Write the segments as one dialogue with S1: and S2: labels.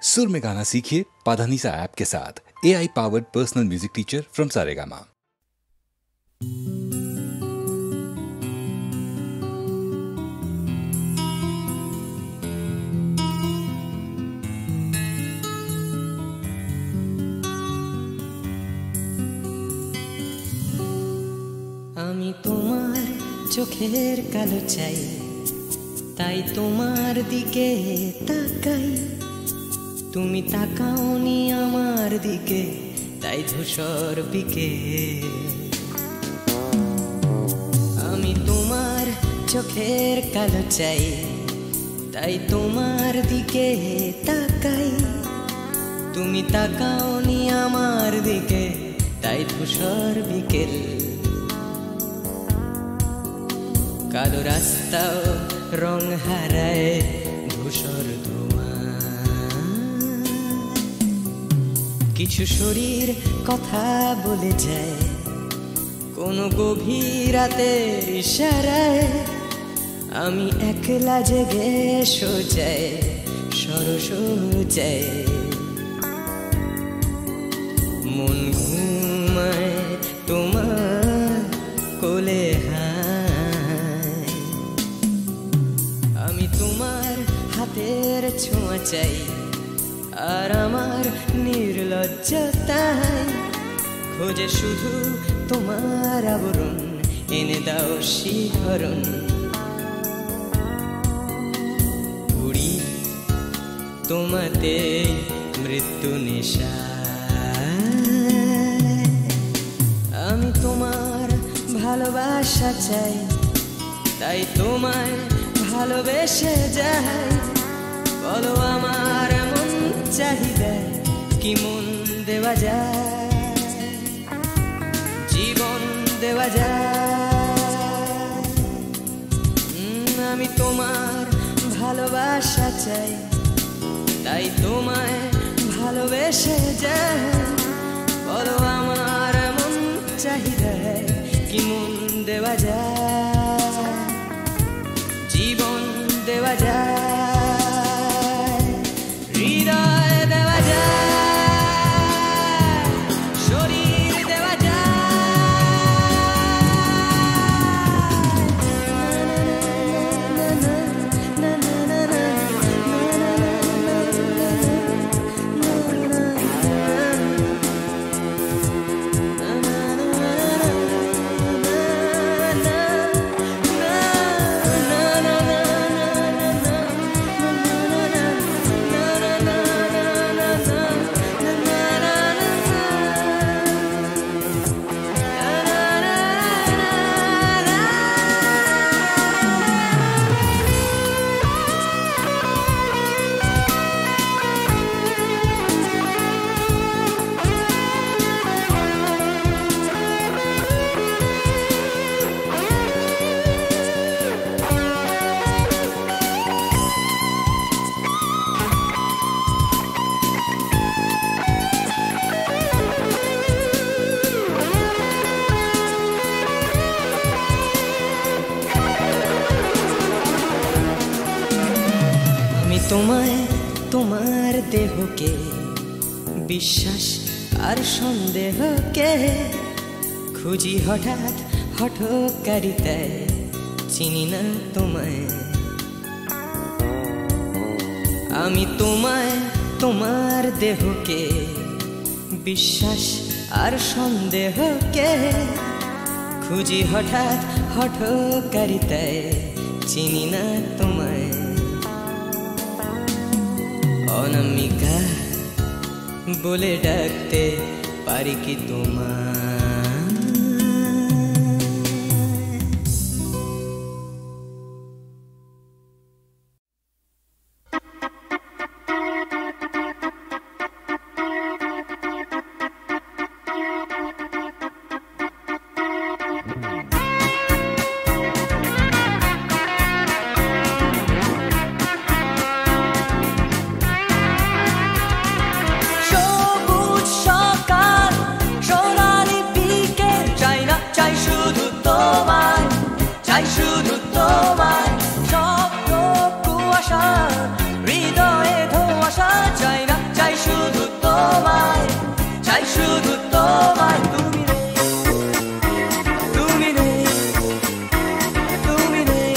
S1: सुर में गाना सीखिए पाधानीसा ऐप के साथ। AI powered personal music teacher from Saregama.
S2: আমি তোমার চোখের কালো চাই, তাই তোমার দিকে তাকাই। তুমি তাকাওনি আমার দিকে, তাই ধূসর বিকেল। আমি তোমার চোখের কালো চাই, তাই তোমার দিকে তাকাই। তুমি তাকাওনি আমার দিকে, তাই ধূসর বিকেল। কালো রাস্তাও রং হারায় ধূসর ধোঁয়া। কিছু শরীর কথা বলে যায় কোনো গভীর রাতের ইশারায়। আমি একলা জেগে সোজায় সরসোজায়। মন ঘুমায় তোমার কোলে হায়। আমি তোমার হাতের ছোঁয়া চাই, আর আমার নির্লজ্জতায় খোঁজে শুধু তোমার আবরণ। এনে দাও শিহরণ। উড়ি তোমাতে মৃত্যু নেশা। আমি তোমার ভালোবাসা চাই, তাই তোমায় ভালোবেসে যাই। বলো আমার মন চাহিদা কি মন দেওয়া যায়, জীবন দেওয়া যায়। আমি তোমার ভালোবাসা চাই, তাই তোমায় ভালোবেসে যাই। বলো আমার মন চাহিদা কি মন দেওয়া যায়, জীবন দেওয়া যায়, হৃদয় দেওয়া যায়, শরীর দেওয়া তোমায় তোমার দেহকে বিশ্বাস আর সন্দেহকে খুঁজি হঠাৎ হঠকারিতায়। চিনি না তোমায় আমি, তোমায় তোমার দেহকে বিশ্বাস আর সন্দেহকে খুঁজি হঠাৎ হঠকারিতায়। চিনি না তোমায় অনামিকা বলে ডাকতে পারি কি তোমায়? China শুধু তোমায় তুমি নেই তুমি নেই তুমি নেই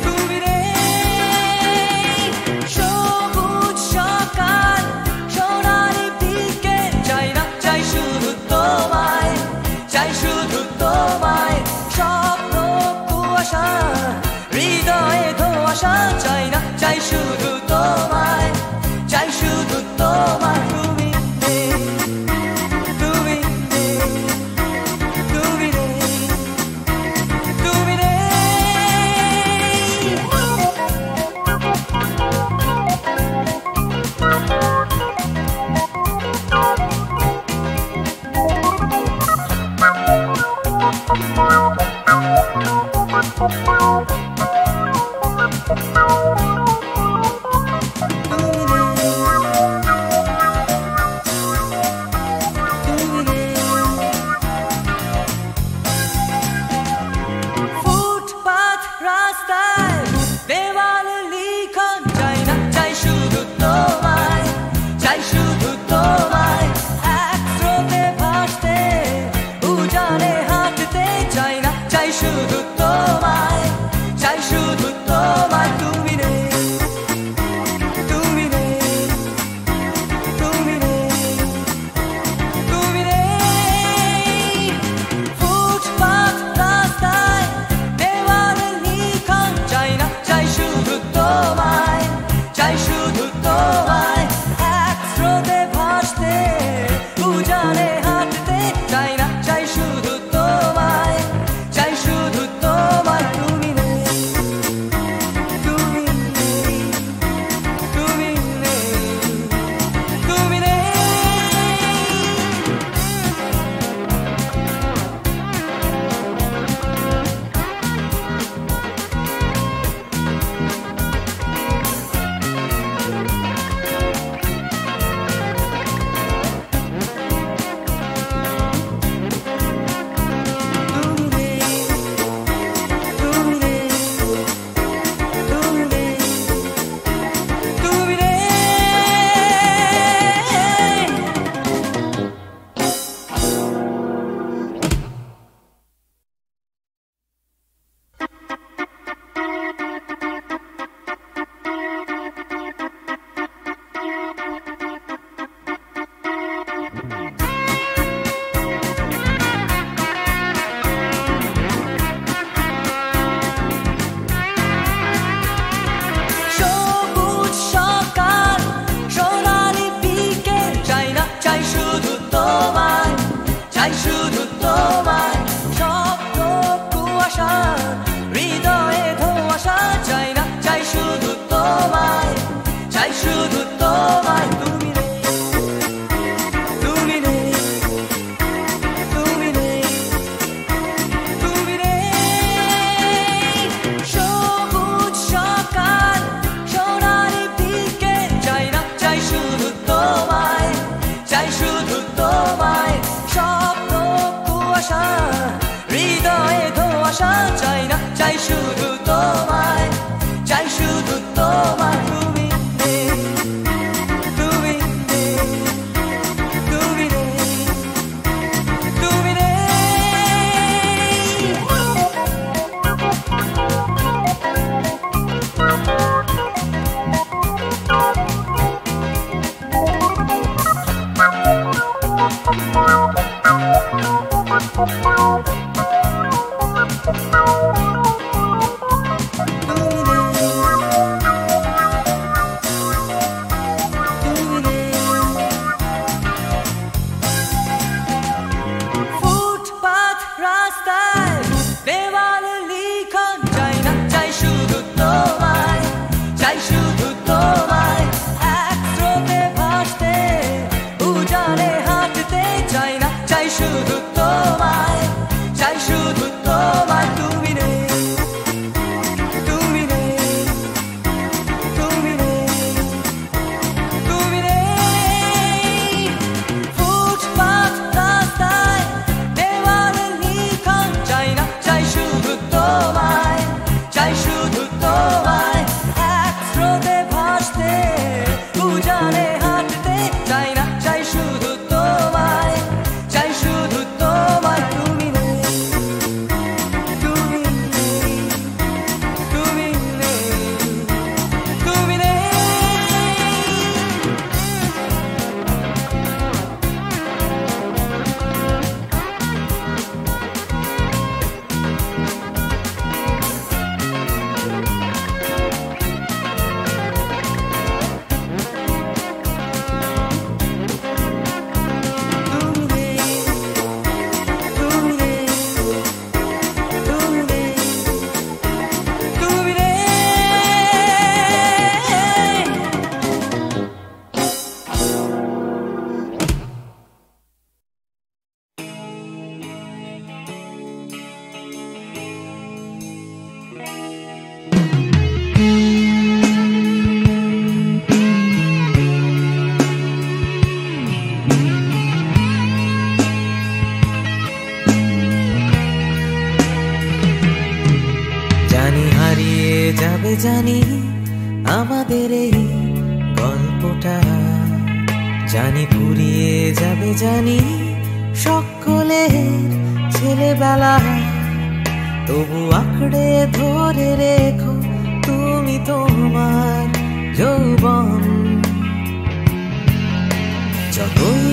S2: তুমি নেই সবুজ সকাল সোনালি বিকেল চাই না চাই শুধু তোমায় চাই শুধু তোমায় স্বপ্ন কুয়াশা হৃদয়ে ধোঁয়াশা চাই না চাই শুধু তোমায় চাই শুধু তোমায় তুমি নেই তুমি নেই তুমি নেই তুমি নেই ফুটপাত রাস্তায় দেওয়ালে লিখন চাই না চাই শুধু তোমায় চাই শুধু তোমায় এক স্রোতে ভাসতে উজানে হাঁটতে চাই না চাই শুধু তোমায় চাই শুধু তোমায় তুমি নেই তুমি নেই তুমি নেই তুমি নেই ফুটপাত রাস্তায় দেওয়ালে লিখন চাই না চাই শুধু তোমায় চাই শুধু তোমায় এক স্রোতে ভাসতে উজানে হাঁটতে চাই না চাই শুধু তোমায় চাই শুধু তোমায় তুমি নেই তুমি নেই তুমি নেই তুমি নেই সবুজ সকাল সোনালি বিকেল চাই না চাই শুধু তোমায় চাই শুধু তোমায় স্বপ্ন কুয়াশা হৃদয়ে ধোঁয়াশা চাই না চাই শুধু তোমায় চাই শুধু তোমায় তুমি নেই তুমি নেই তুমি নেই তুমি নেই সবুজ সকাল সোনালি বিকেল চাই না চাই শুধু তোমায় চাই শুধু তোমায় স্বপ্ন কুয়াশা হৃদয়ে ধোঁয়াশা চাই না চাই শুধু তোমায় চাই শুধু তোমায় তুমি নেই তুমি নেই তুমি নেই তুমি নেই তুমি নেই
S3: জানি আমাদের এই গল্পটা, জানি ফুরিয়ে যাবে জানি সকলের ছেলেবেলা, তবু আঁকড়ে ধরে রেখো তুমি তোমার যৌবন। যতই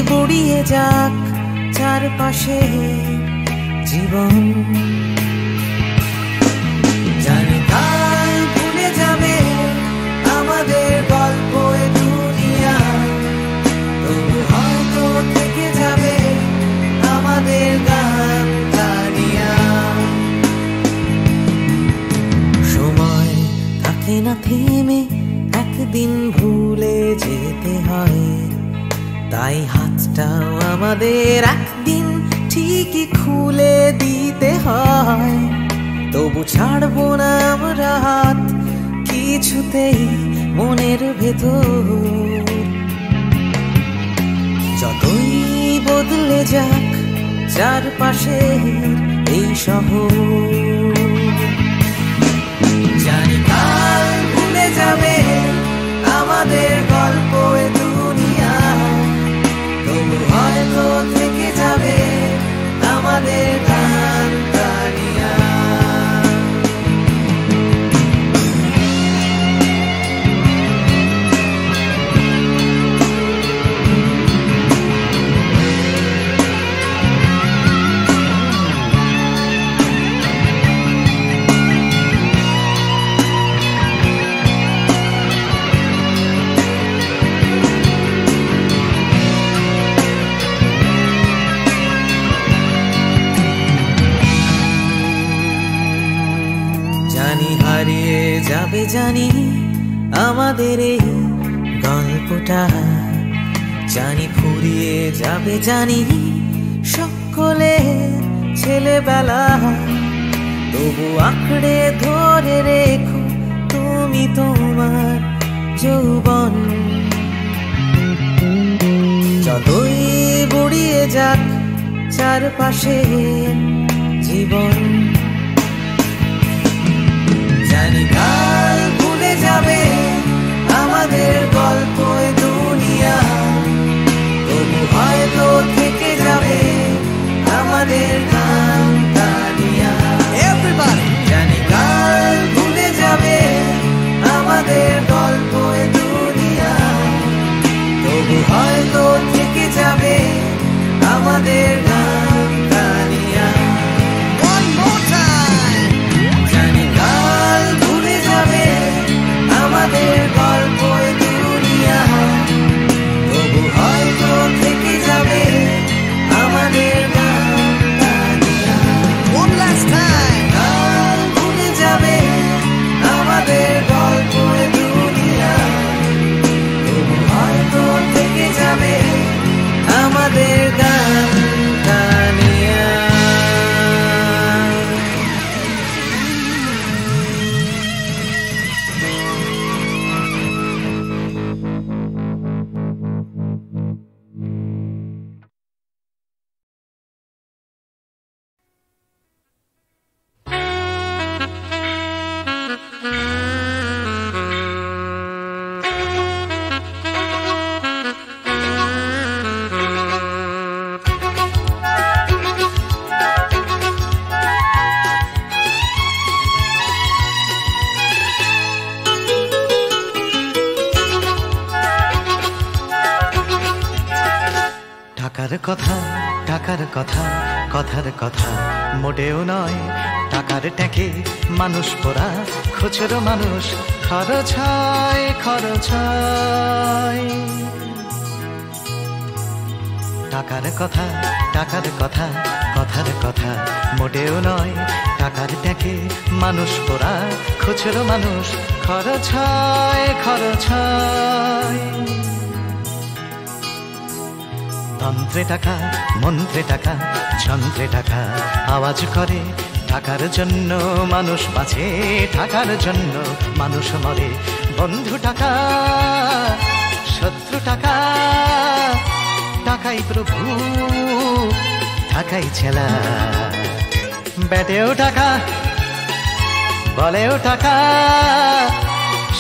S3: বুড়িয়ে যাক চারপাশে জীবন, জানি কাল ভুলে যাবে আমাদের গল্প এ দুনিয়া, তবু হয়তো থেকে যাবে আমাদের গান গানিয়া। সময় থাকে না থেমে, একদিন ভুলে যেতে হয়, তাই হাতটাও আমাদের একদিন ঠিকই খুলে দিতে হয়। তবু ছাড়বো না আমরা হাত কিছুতেই মনের ভেতর, যতই বদলে যাক চারপাশে এই শহর। জানি কাল ভুলে যাবে আমাদের গল্প এ দুনিয়া, তবু হয়তো থেকে যাবে আমাদের গান গানিয়া। হারিয়ে যাবে জানি আমাদের এই গল্পটা, জানি ফুরিয়ে যাবে জানি সকলের ছেলেবেলা, তবু আঁকড়ে ধরে রেখো তুমি তোমার যৌবন। যতই বুড়িয়ে যাক চারপাশে জীবন, জানি কাল ভুলে যাবে আমাদের গল্প এ দুনিয়া, তবু হয়তো থেকে যাবে আমাদের গান গানিয়া। জানি কাল ভুলে যাবে আমাদের গল্প এ দুনিয়া, তবু হয়তো থেকে যাবে আমাদের গান গানিয়া। আমাদের গল্প এ দুনিয়া, তবু হয়তো থেকে যাবে আমাদের গান গানিয়া। কাল ভুলে যাবে আমাদের গল্প এ দুনিয়া, তবু হয়তো থেকে যাবে আমাদের গান গানিয়া।
S4: টাকার কথা কথার কথা মোটেও নয়, টাকার ট্যাঁকে মানুষ পোড়া খুচরো মানুষ খরচ হয় খরচ হয়। টাকার কথা কথার কথা মোটেও নয়, টাকার ট্যাঁকে মানুষ পোড়া খুচরো মানুষ খরচ হয় খরচ হয়। তন্ত্রে টাকা মন্ত্রে টাকা যন্ত্রে টাকা আওয়াজ করে, টাকার জন্য মানুষ বাঁচে, টাকার জন্য মানুষ মরে। বন্ধু টাকা শত্রু টাকা, টাকাই প্রভু টাকাই ছেলা, ব্যাটেও টাকা বলেও টাকা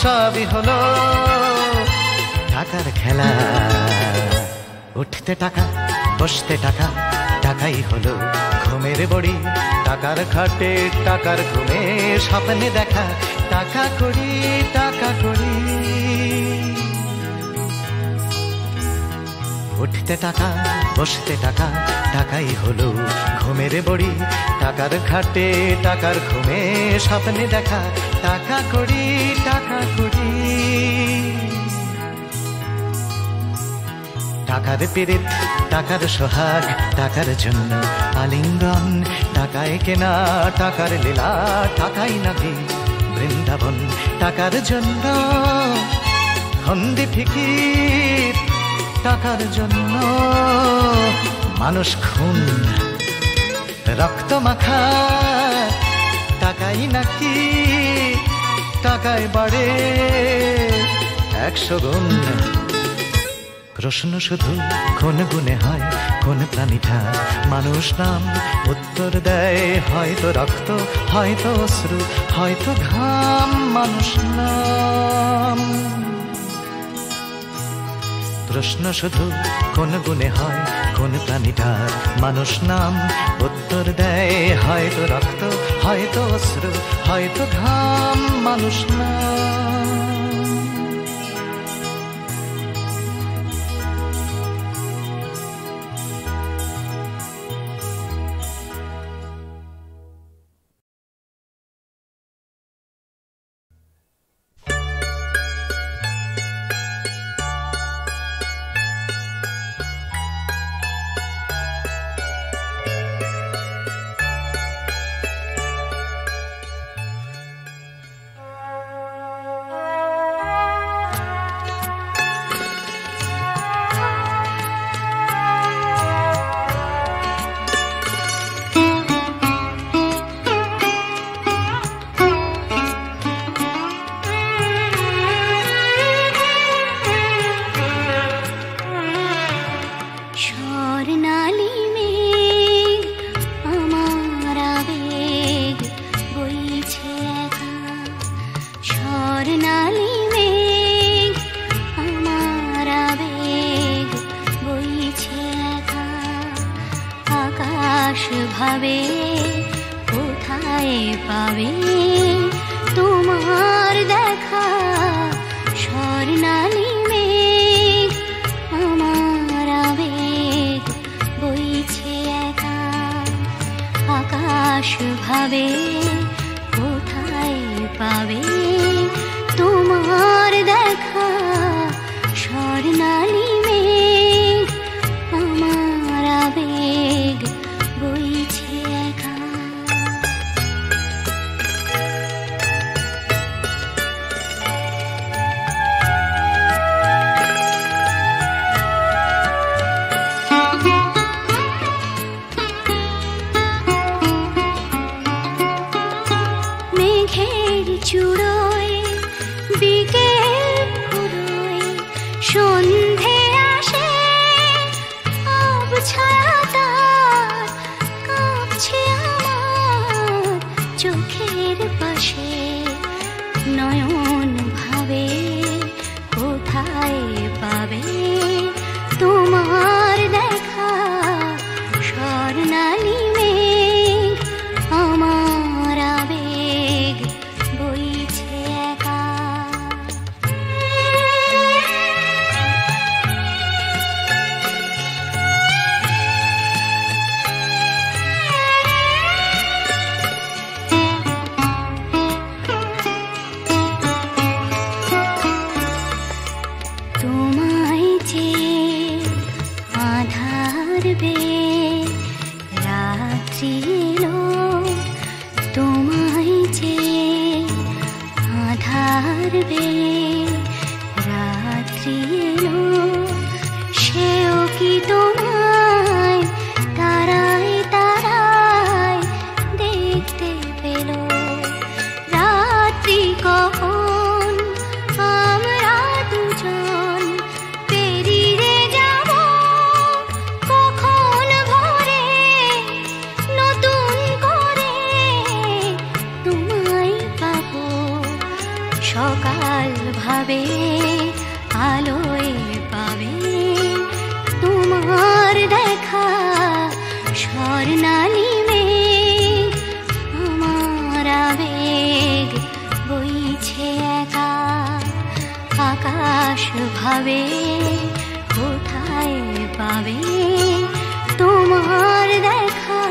S4: সবই হলো টাকার খেলা। উঠতে টাকা বসতে টাকা, টাকাই হলো ঘুমের বড়ি। টাকার খাটে টাকার ঘুমে স্বপ্নে দেখা, টাকা করি টাকা করি। উঠতে টাকা বসতে টাকা, টাকাই হলো ঘুমের বড়ি। টাকার খাটে টাকার ঘুমে স্বপ্নে দেখা, টাকা করি টাকা করি। টাকার পীড়িত টাকার সোহাগ, টাকার জন্য আলিঙ্গন। টাকায় কেনা টাকার লীলা, টাকাই নাকি বৃন্দাবন। টাকার জন্য ফন্দি ফিকির, টাকার জন্য মানুষ খুন রক্ত মাখা। টাকাই নাকি টাকায় বাড়ে 100 গুণ। প্রশ্ন শুধু কোন গুণে হয়, কোন প্রাণীটা মানুষ নাম? উত্তর দেয় হয়তো রক্ত, হয়তো অশ্রু, হয়তো ঘাম। মানুষ নাম। প্রশ্ন শুধু কোন গুণে হয়, কোন প্রাণীটার মানুষ নাম? উত্তর দেয় হয়তো রক্ত, হয়তো অশ্রু, হয়তো ঘাম। মানুষ নাম।
S5: ভাবে কোথায় পাবে তোমার দেখা? স্বর্ণালী মেঘ আমার আবেগ বইছে একা। আকাশ ভাবে কোথায় পাবে তোমার দেখা? স্বর্ণালী মেঘ আমার আবেগ বইছে একা। মেঘের চূড়োয় বিকেল ফুরোয় সন্ধে আসে, আবছায়া তার কাঁপছে আমার চোখের পাশে। নয়ন ভাবে কোথায় পাবে তোমার দেখা? স্বর্ণালী মেঘ আমার আবেগ বইছে একা। তোমায় যে আধার বে রাত্রি এলো, তোমায় যে আধার বে রাত্রি এলো, সেও কি তোমায় তারায় তারায় দেখতে পেল? রাত্রি কখন আমরা দুজন পেরিয়ে যাব, কখন ভোরে নতুন করে তোমায় ভাবে কোথায় পাবে তোমার দেখা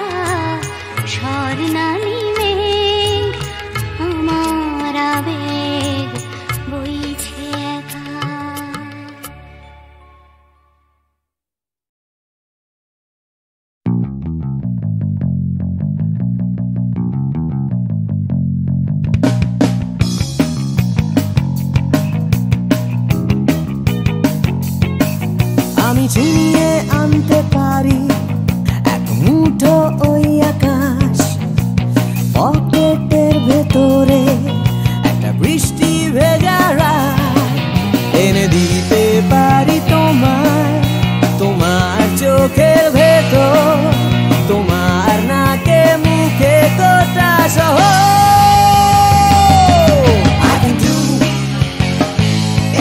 S5: স্বর্ণালী মেঘ আমার আবেগ বইছে একা।
S3: আমি ছিনিয়ে আনতে পারি এক মুঠো ওই আকাশ, পকেটের ভেতরে একটা বৃষ্টি ভেজা রাত, এনে দিতে পারি তোমায় তোমার চোখের ভেতর, তোমার নাকে মুখে গোটা শহর। I can do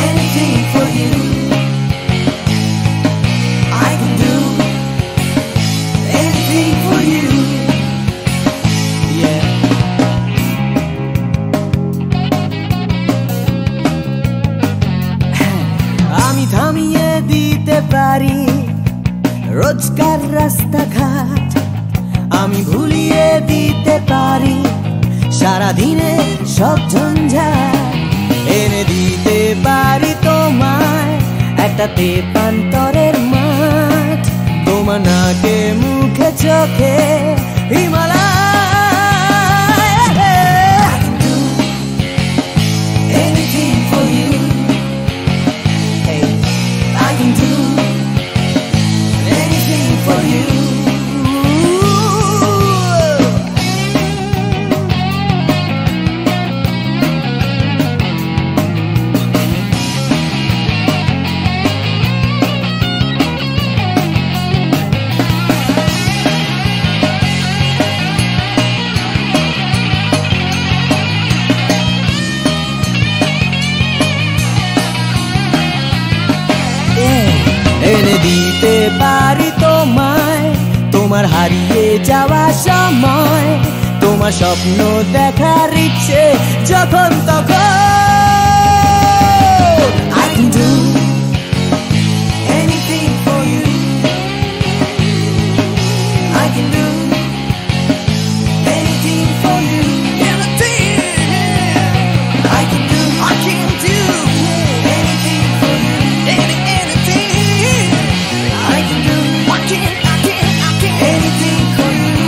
S3: anything for you. I can do anything for you. Yeah. আমি থামিয়ে দিতে পারি রোজকার রাস্তাঘাট, আমি ভুলিয়ে দিতে পারি সারাদিনে সব ঝঞ্ঝাট, এনে দিতে পারি তোমায় একটা তেপান্তরের মাঠ, তোমার নাকে মুখে চোখে Himalaya. I can do anything for you. Hey, I can do anything for you. এনে দিতে পারি তোমায় তোমার হারিয়ে যাওয়া সময়, তোমার স্বপ্ন দেখার ইচ্ছে যখন তখন। I can do anything for you. I can do anything for you. I can do anything for you. Anything. I can do anything for you.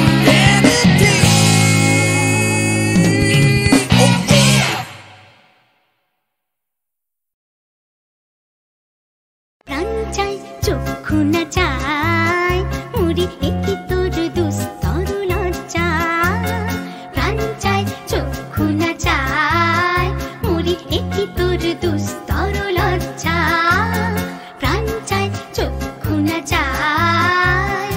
S3: Anything. Oh yeah.
S5: প্রাণ চাই চক্ষু না চাই মুড়ি একই তোর দুস্তর লজ্জা, প্রাণ চাই চক্ষু না চাই মুড়ি একই তোর দুস্তর লজ্জা, প্রাণ চাই চক্ষু না চাই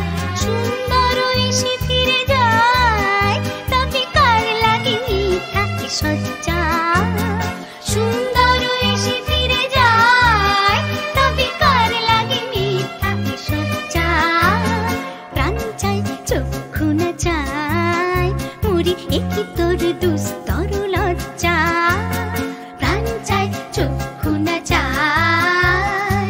S5: সুন্দর এসে ফিরে যায়, তবে কার লাগে মিথ্যা সজ্জা, সুন্দর এসে ফিরে যায়, তবে কার লাগে মিথ্যা সজ্জা, প্রাণ চাই চক্ষু না চাই মুড়ি একই তোর দুস্তর লজ্জা, প্রাণ চাই চক্ষু না চাই।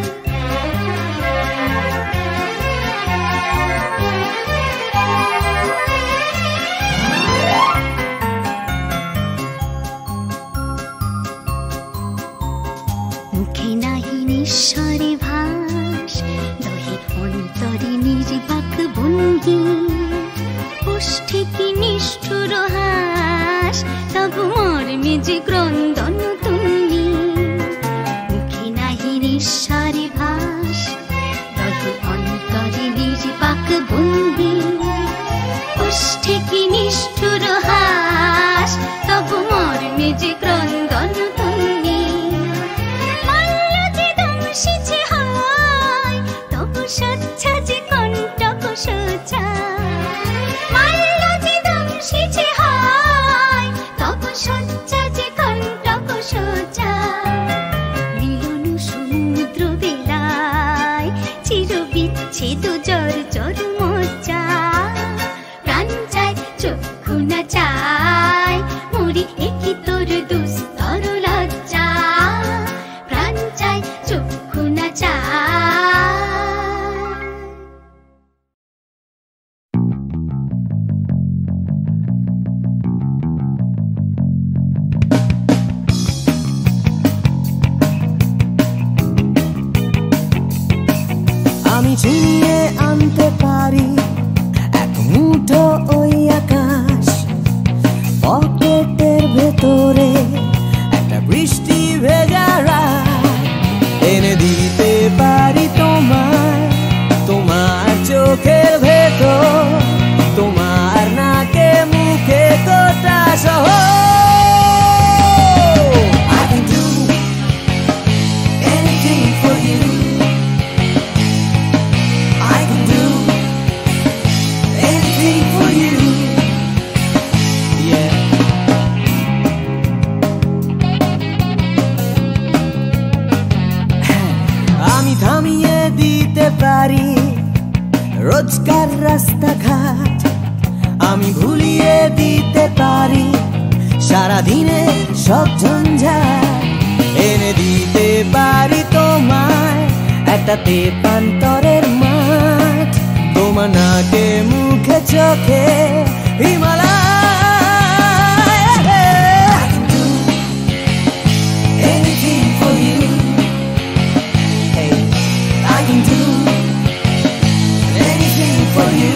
S5: মুখে নাহি নিঃস্বরে ভাস, দহে অন্তরে নির্বাক বন্দী, ওষ্ঠে কি নিষ্ঠুর হাস, তবু মর্মে যে ক্রন্দন তুমি। মুখে নাহি নিঃস্বরে ভাস, দহে অন্তরে নির্বাক বন্দী, ওষ্ঠে কি নিষ্ঠুর হাস, তবু মর্মে যে ক্রন্দন তুমি। মাল্য যে দংশিছে হয়, তবু সচ্ছা যে কণ্টক সোজা, মাল্য যে দংশিছে হয়, তবু সচ্ছা যে কণ্টক সোজা। মিলন সমুদ্র বেলায় চির বিচ্ছেদ জর জর মজ্জা, প্রাণ চাই চক্ষু না চাই
S3: ছিনিয়ে আনতে পারি এক মুঠো ওই আকাশ, পকেটের ভেতরে একটা বৃষ্টি ভেজা রাত এনে দিতে পারি তোমায়, তোমার চোখের ভেতর, তোমার নাকে মুখে তোটা সহ। I can do anything for you. I can do anything for you. Yeah. আমি থামিয়ে দিতে পারি রোজকার রাস্তাঘাট, আমি ভুলিয়ে দিতে পারি সারাদিনে সব ঝঞ্ঝাট, এনে দিতে পারি তোমায় একটা তেপান্তরের মাঠ, তোমার নাকে মুখে চোখে Himalaya. I can do anything for you. Hey, I can do anything for you.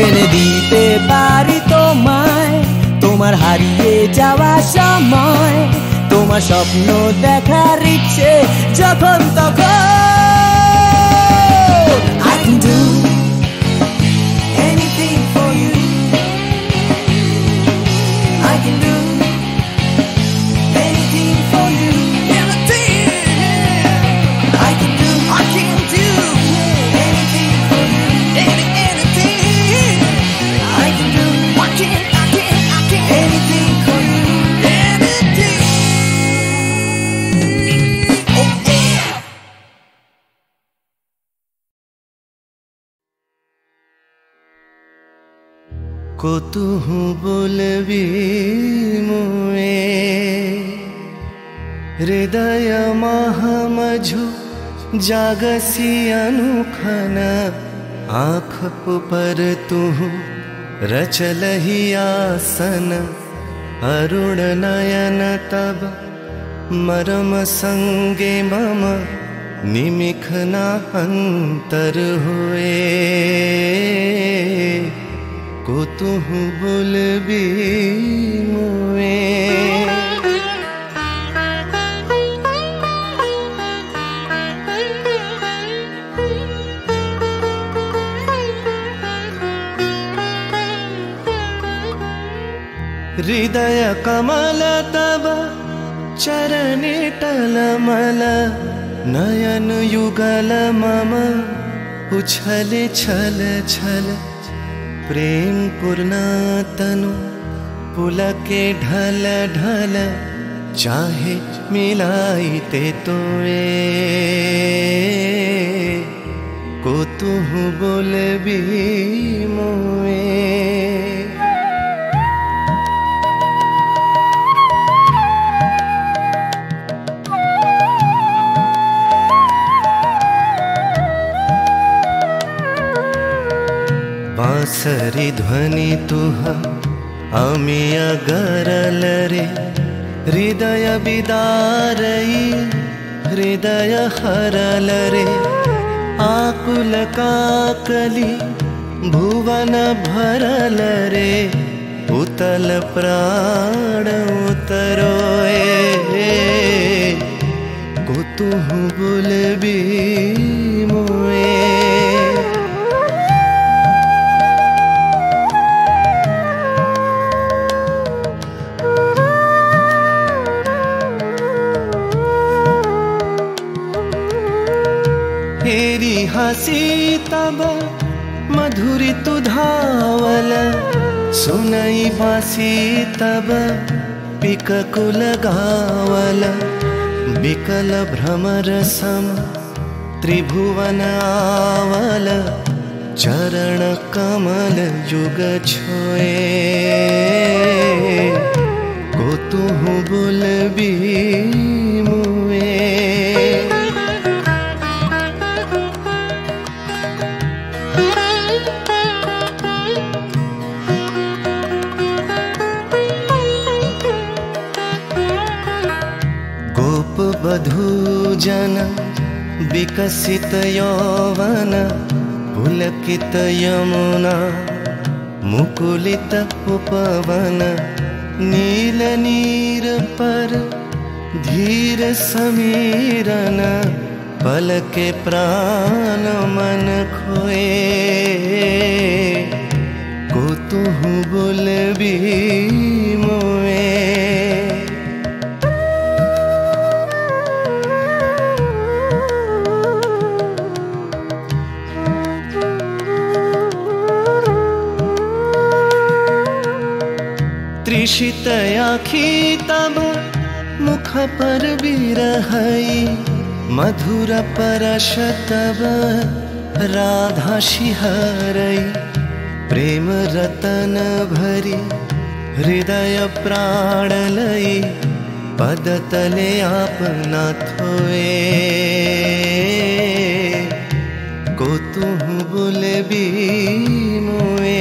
S3: এনে দিতে পারি তোমায় তোমার হারিয়ে যাওয়া সময়, তোমার স্বপ্ন দেখার ইচ্ছে যখন তখন। I can do anything for you. I can do anything for you. I can do anything for you. Anything. I can do anything for you. Anything. Oh yeah.
S4: কতুহু বলবি মুয়ে হৃদয় মহামঝু জাগसी अनुखन, आँख पर तू रचलहि आसन, अरुण नयन तब मरम संगे मम निमिखना अंतर हुए। কতুহু বলবি মুয়ে हृदय कमल तब चरणे टलमल, नयन युगल मम उछल छल छल, प्रेम पूर्णा तनु पुलके ढल ढल, चाहे मिलाई ते तोए। কতুহু বলবি মুয়ে बांसरी ध्वनि तुह अमिया गरल रे, हृदय बिदारई हृदय हरल रे, आकुल काकली भुवन भरल रे, उतल प्राण उतरोए। কতুহু বলবি মুয়ে तेरी हंसी तब मधुरी तु धावल, सुनई बासी तब पिककुल गावल, बिकल भ्रमर सम त्रिभुवन आवल, चरण कमल युग छोए को तुहु बोलबी मुए गोप बधू जन विकसित यौवन पुलकित यमुना मुकुलित उपवन नील नीर पर धीर समीरन पलके प्राण मन खोए को तुहु बोलबी मोए त्रिषित आखी तब मुख पर बिरहई मधुर परश तब राधा शिहरई प्रेम रतन भरी हृदय प्राण लई पद तले आपना थोए को तुहु बोलबी मोए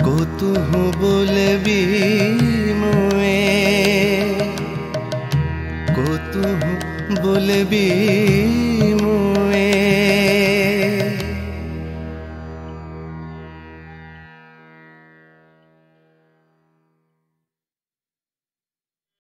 S4: को तुहु बोलबी मोए को तुहु बोलबी मोए